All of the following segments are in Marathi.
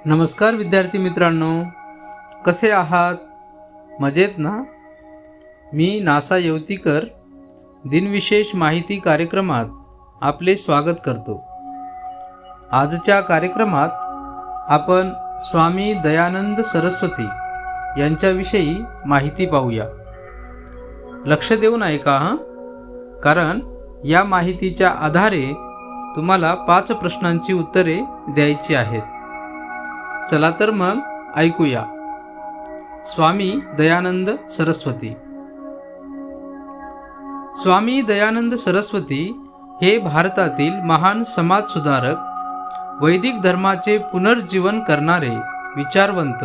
नमस्कार विद्यार्थी मित्रांनो, कसे आहात? मजेत ना? मी नासा येवतीकर दिनविशेष माहिती कार्यक्रमात आपले स्वागत करतो. आजच्या कार्यक्रमात आपण स्वामी दयानंद सरस्वती यांच्याविषयी माहिती पाहूया. लक्ष देऊन ऐका हं, कारण या माहितीच्या आधारे तुम्हाला 5 प्रश्नांची उत्तरे द्यायची आहेत. चला तर मग ऐकूया. स्वामी दयानंद सरस्वती. स्वामी दयानंद सरस्वती हे भारतातील महान समाजसुधारक, वैदिक धर्माचे पुनर्जीवन करणारे विचारवंत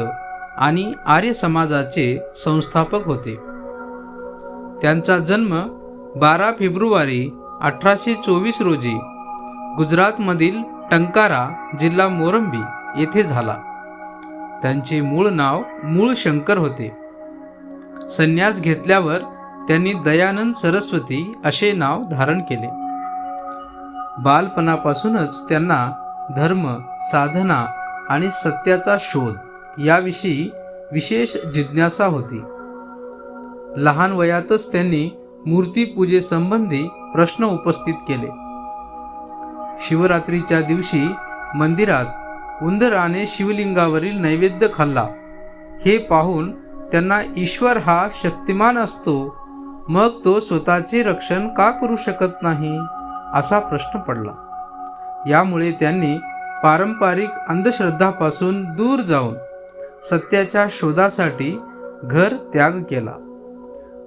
आणि आर्य समाजाचे संस्थापक होते. त्यांचा जन्म 12 फेब्रुवारी 1824 रोजी गुजरातमधील टंकारा जिल्हा मोरंबी येथे झाला. त्यांचे मूळ नाव मूळशंकर होते. संन्यास घेतल्यावर त्यांनी दयानंद सरस्वती असे नाव धारण केले. बालपणापासूनच त्यांना धर्म, साधना आणि सत्याचा शोध याविषयी विशेष जिज्ञासा होती. लहान वयातच त्यांनी मूर्तिपूजेसंबंधी प्रश्न उपस्थित केले. शिवरात्रीच्या दिवशी मंदिरात उंदराने शिवलिंगावरील नैवेद्य खाल्ला. हे पाहून त्यांना ईश्वर हा शक्तिमान असतो, मग तो स्वतःचे रक्षण का करू शकत नाही, असा प्रश्न पडला. यामुळे त्यांनी पारंपरिक अंधश्रद्धापासून दूर जाऊन सत्याच्या शोधासाठी घर त्याग केला.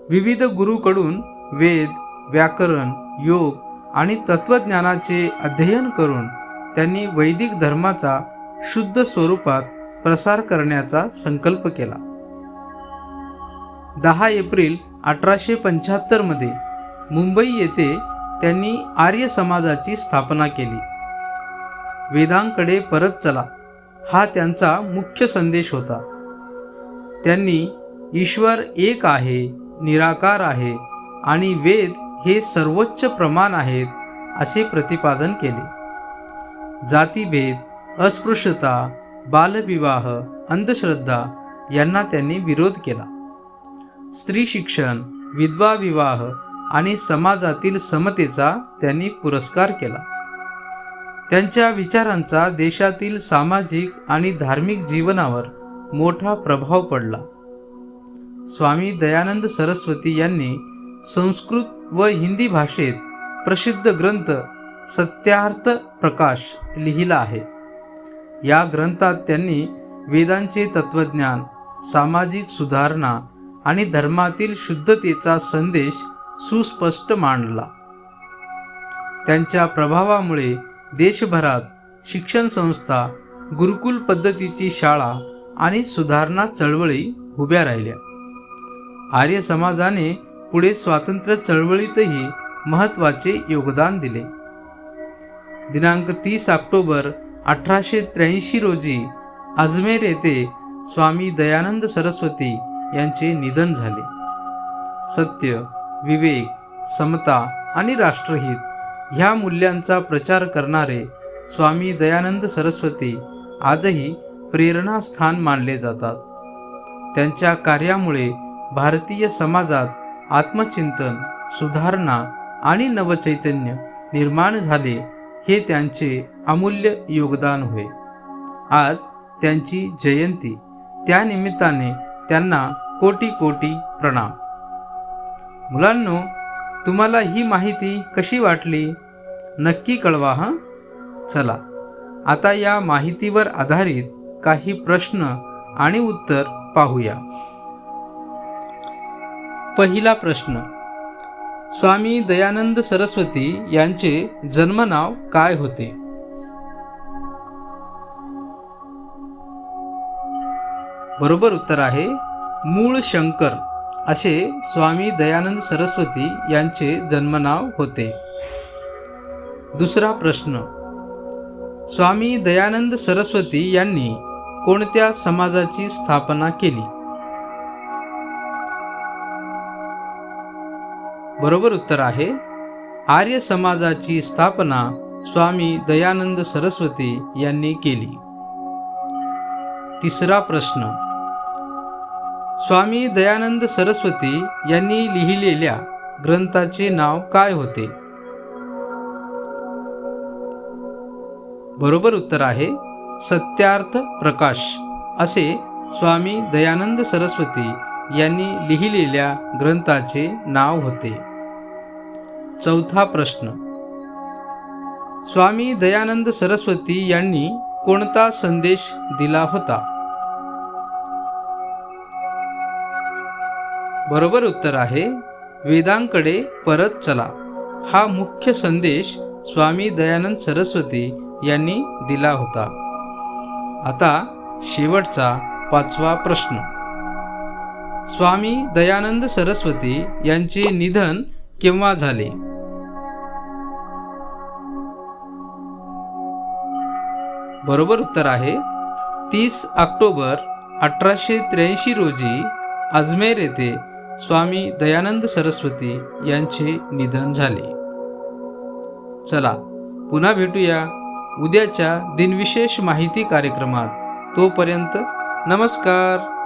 विविध गुरूकडून वेद, व्याकरण, योग आणि तत्त्वज्ञानाचे अध्ययन करून त्यांनी वैदिक धर्माचा शुद्ध स्वरूपात प्रसार करण्याचा संकल्प केला. 10 एप्रिल 1875 मध्ये मुंबई येथे त्यांनी आर्य समाजाची स्थापना केली. वेदांकडे परत चला हा त्यांचा मुख्य संदेश होता. त्यांनी ईश्वर एक आहे, निराकार आहे आणि वेद हे सर्वोच्च प्रमाण आहेत असे प्रतिपादन केले. जातीभेद, अस्पृश्यता, बालविवाह, अंधश्रद्धा यांना त्यांनी विरोध केला. स्त्री शिक्षण, विधवा विवाह आणि समाजातील समतेचा त्यांनी पुरस्कार केला. त्यांच्या विचारांचा देशातील सामाजिक आणि धार्मिक जीवनावर मोठा प्रभाव पडला. स्वामी दयानंद सरस्वती यांनी संस्कृत व हिंदी भाषेत प्रसिद्ध ग्रंथ सत्यार्थ प्रकाश लिहिला आहे. या ग्रंथात त्यांनी वेदांचे तत्त्वज्ञान, सामाजिक सुधारणा आणि धर्मातील शुद्धतेचा संदेश सुस्पष्ट मांडला. त्यांच्या प्रभावामुळे देशभरात शिक्षण संस्था, गुरुकुल पद्धतीची शाळा आणि सुधारणा चळवळी उभ्या राहिल्या. आर्य समाजाने पुढे स्वातंत्र्य चळवळीतही महत्त्वाचे योगदान दिले. दिनांक 30 ऑक्टोबर 1883 रोजी अजमेर येथे स्वामी दयानंद सरस्वती यांचे निधन झाले. सत्य, विवेक, समता आणि राष्ट्रहित ह्या मूल्यांचा प्रचार करणारे स्वामी दयानंद सरस्वती आजही प्रेरणास्थान मानले जातात. त्यांच्या कार्यामुळे भारतीय समाजात आत्मचिंतन, सुधारणा आणि नवचैतन्य निर्माण झाले, हे त्यांचे अमूल्य योगदान होय. आज त्यांची जयंती, त्यानिमित्ताने त्यांना कोटी कोटी प्रणाम. मुलांनो, तुम्हाला ही माहिती कशी वाटली नक्की कळवा हं. चला आता या माहितीवर आधारित काही प्रश्न आणि उत्तर पाहूया. पहिला प्रश्न, स्वामी दयानंद सरस्वती यांचे जन्मनाव काय होते? बरोबर उत्तर आहे मूळशंकर असे स्वामी दयानंद सरस्वती यांचे जन्मनाव होते. दुसरा प्रश्न, स्वामी दयानंद सरस्वती यांनी कोणत्या समाजाची स्थापना केली? बरोबर उत्तर आहे आर्य समाजाची स्थापना स्वामी दयानंद सरस्वती यांनी केली. तिसरा प्रश्न, स्वामी दयानंद सरस्वती यांनी लिहिलेल्या ग्रंथाचे नाव काय होते? बरोबर उत्तर आहे सत्यार्थ प्रकाश असे स्वामी दयानंद सरस्वती यांनी लिहिलेल्या ग्रंथाचे नाव होते. चौथा प्रश्न, स्वामी दयानंद सरस्वती यांनी कोणता संदेश दिला होता? बरोबर उत्तर आहे वेदांकडे परत चला हा मुख्य संदेश स्वामी दयानंद सरस्वती यांनी दिला होता. आता शेवटचा पाचवा प्रश्न, स्वामी दयानंद सरस्वती यांचे निधन केव्हा झाले? बरोबर उत्तर आहे 30 ऑक्टोबर 1883 रोजी अजमेर येथे स्वामी दयानंद सरस्वती यांचे निधन झाले. चला पुन्हा भेटूया उद्याच्या दिनविशेष माहिती कार्यक्रमात. तोपर्यंत नमस्कार.